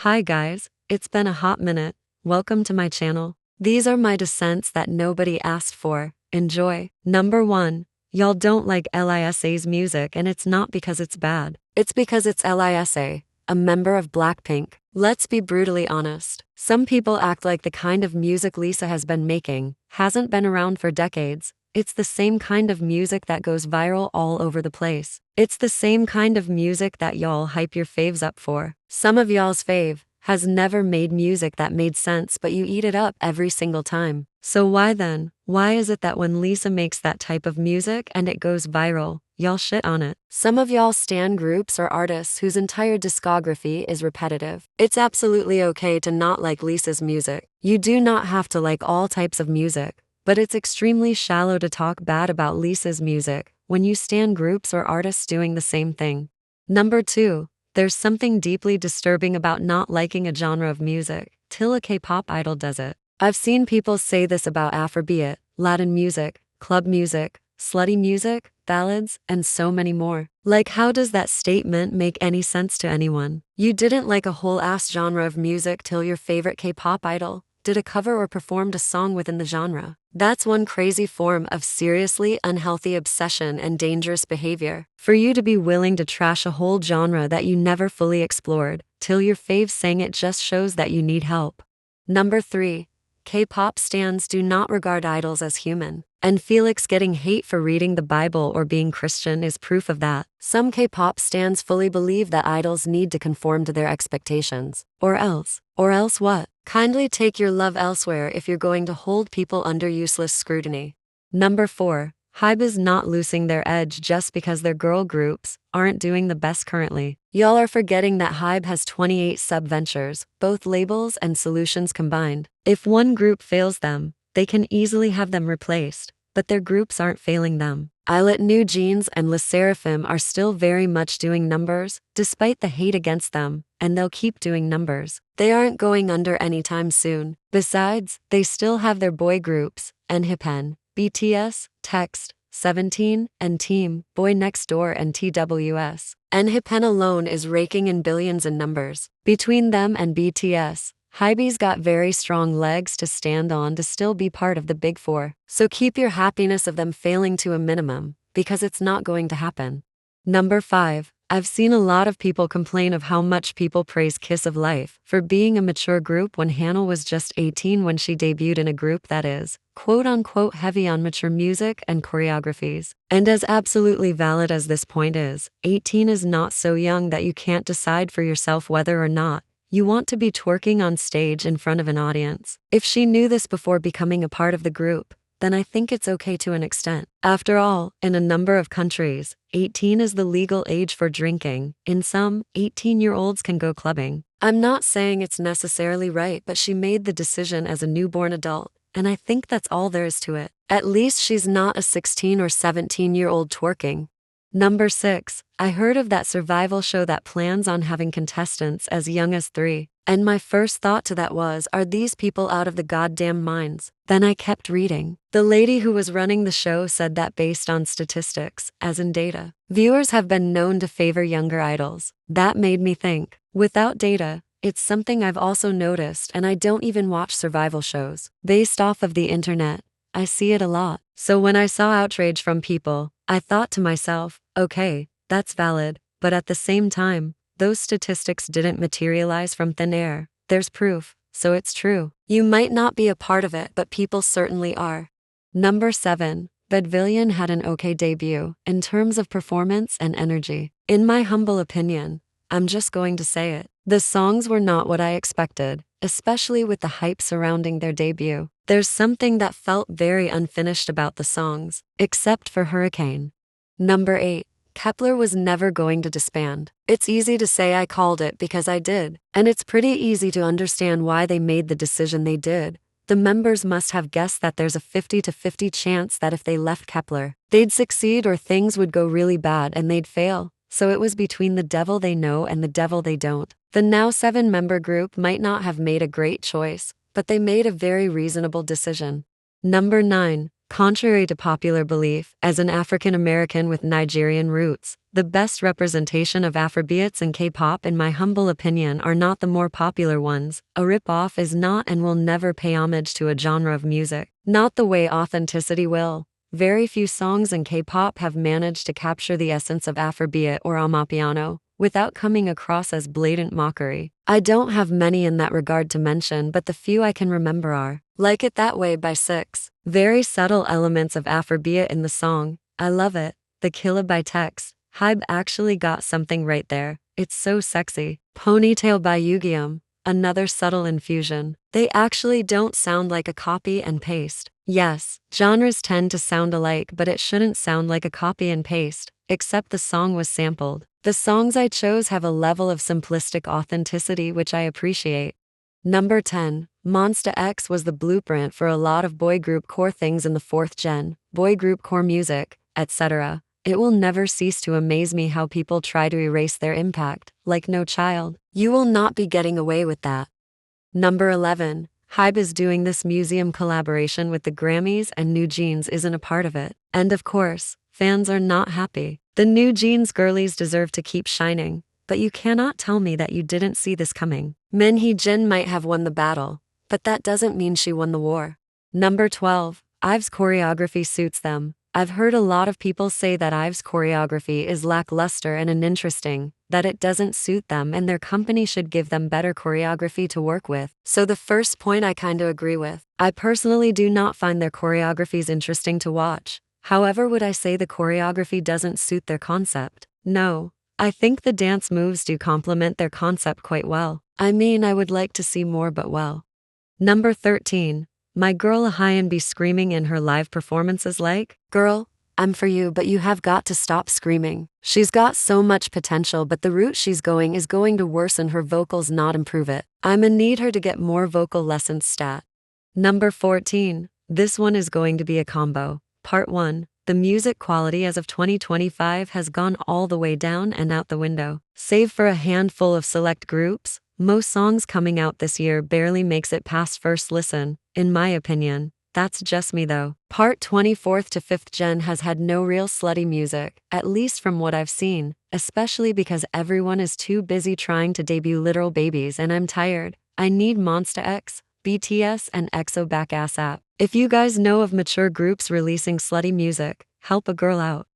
Hi guys, it's been a hot minute. Welcome to my channel. These are my descents that nobody asked for. Enjoy. Number 1. Y'all don't like Lisa's music, and it's not because it's bad. It's because it's Lisa, a member of Blackpink. Let's be brutally honest. Some people act like the kind of music Lisa has been making hasn't been around for decades. It's the same kind of music that goes viral all over the place. It's the same kind of music that y'all hype your faves up for. Some of y'all's fave has never made music that made sense, but you eat it up every single time. So why then? Why is it that when Lisa makes that type of music and it goes viral, y'all shit on it? Some of y'all stan groups or artists whose entire discography is repetitive. It's absolutely okay to not like Lisa's music. You do not have to like all types of music. But it's extremely shallow to talk bad about Lisa's music when you stan groups or artists doing the same thing. Number 2. There's something deeply disturbing about not liking a genre of music till a K-pop idol does it. I've seen people say this about Afrobeat, Latin music, club music, slutty music, ballads, and so many more. Like, how does that statement make any sense to anyone? You didn't like a whole ass genre of music till your favorite K-pop idol did a cover or performed a song within the genre. That's one crazy form of seriously unhealthy obsession and dangerous behavior. For you to be willing to trash a whole genre that you never fully explored till your fave sang it just shows that you need help. Number 3. K-pop stans do not regard idols as human. And Felix getting hate for reading the Bible or being Christian is proof of that. Some K-pop stans fully believe that idols need to conform to their expectations. Or else what? Kindly take your love elsewhere if you're going to hold people under useless scrutiny. Number 4. HYBE is not losing their edge just because their girl groups aren't doing the best currently. Y'all are forgetting that HYBE has 28 sub-ventures, both labels and solutions combined. If one group fails them, they can easily have them replaced, but their groups aren't failing them. Islet New Jeans and Le Sserafim are still very much doing numbers, despite the hate against them, and they'll keep doing numbers. They aren't going under anytime soon. Besides, they still have their boy groups, ENHYPEN, BTS, Text, 17, and Team, Boy Next Door and TWS. ENHYPEN alone is raking in billions in numbers. Between them and BTS, HYBE's got very strong legs to stand on to still be part of the Big Four. So keep your happiness of them failing to a minimum, because it's not going to happen. Number 5. I've seen a lot of people complain of how much people praise Kiss of Life for being a mature group when Hannah was just 18 when she debuted in a group that is, quote-unquote, heavy on mature music and choreographies. And as absolutely valid as this point is, 18 is not so young that you can't decide for yourself whether or not you want to be twerking on stage in front of an audience. If she knew this before becoming a part of the group, then I think it's okay to an extent. After all, in a number of countries, 18 is the legal age for drinking. In some, 18-year-olds can go clubbing. I'm not saying it's necessarily right, but she made the decision as a newborn adult, and I think that's all there is to it. At least she's not a 16 or 17-year-old twerking. Number 6. I heard of that survival show that plans on having contestants as young as 3. And my first thought to that was, are these people out of the goddamn minds? Then I kept reading. The lady who was running the show said that based on statistics, as in data, viewers have been known to favor younger idols. That made me think. Without data, it's something I've also noticed, and I don't even watch survival shows. Based off of the internet, I see it a lot. So when I saw outrage from people, I thought to myself, okay, that's valid, but at the same time, those statistics didn't materialize from thin air. There's proof, so it's true. You might not be a part of it, but people certainly are. Number 7. Badvillion had an okay debut in terms of performance and energy. In my humble opinion, I'm just going to say it. The songs were not what I expected, especially with the hype surrounding their debut. There's something that felt very unfinished about the songs, except for Hurricane. Number 8. Kepler was never going to disband. It's easy to say I called it because I did, and it's pretty easy to understand why they made the decision they did. The members must have guessed that there's a 50-50 chance that if they left Kepler, they'd succeed or things would go really bad and they'd fail. So it was between the devil they know and the devil they don't. The now 7-member group might not have made a great choice, but they made a very reasonable decision. Number 9. Contrary to popular belief, as an African American with Nigerian roots, the best representation of Afrobeats and K-pop in my humble opinion are not the more popular ones. A rip-off is not and will never pay homage to a genre of music, not the way authenticity will. Very few songs in K-pop have managed to capture the essence of Afrobeat or Amapiano without coming across as blatant mockery. I don't have many in that regard to mention, but the few I can remember are Like It That Way by STayC. Very subtle elements of Afrobeat in the song. I love it. The Killa by Tex. Hybe actually got something right there. It's so sexy. Ponytail by Yugium. Another subtle infusion. They actually don't sound like a copy and paste. Yes, genres tend to sound alike, but it shouldn't sound like a copy and paste, except the song was sampled. The songs I chose have a level of simplistic authenticity which I appreciate. Number 10. Monsta X was the blueprint for a lot of boy group core things in the 4th gen, boy group core music, etc. It will never cease to amaze me how people try to erase their impact, like no child. You will not be getting away with that. Number 11. Hybe is doing this museum collaboration with the Grammys and New Jeans isn't a part of it. And of course, fans are not happy. The New Jeans girlies deserve to keep shining, but you cannot tell me that you didn't see this coming. Min Hee-jin might have won the battle, but that doesn't mean she won the war. Number 12. IVE's choreography suits them. I've heard a lot of people say that IVE's choreography is lackluster and uninteresting, that it doesn't suit them and their company should give them better choreography to work with. So the first point I kinda agree with. I personally do not find their choreographies interesting to watch. However, would I say the choreography doesn't suit their concept? No. I think the dance moves do complement their concept quite well. I mean, I would like to see more, but well. Number 13. My girl Hyun be screaming in her live performances like, girl, I'm for you, but you have got to stop screaming. She's got so much potential, but the route she's going is going to worsen her vocals, not improve it. I'ma need her to get more vocal lessons stat. Number 14. This one is going to be a combo. Part 1. The music quality as of 2025 has gone all the way down and out the window. Save for a handful of select groups, most songs coming out this year barely makes it past first listen, in my opinion. That's just me though. Part 24th to 5th gen has had no real slutty music, at least from what I've seen, especially because everyone is too busy trying to debut literal babies and I'm tired. I need Monsta X, BTS and EXO back ASAP. If you guys know of mature groups releasing slutty music, help a girl out.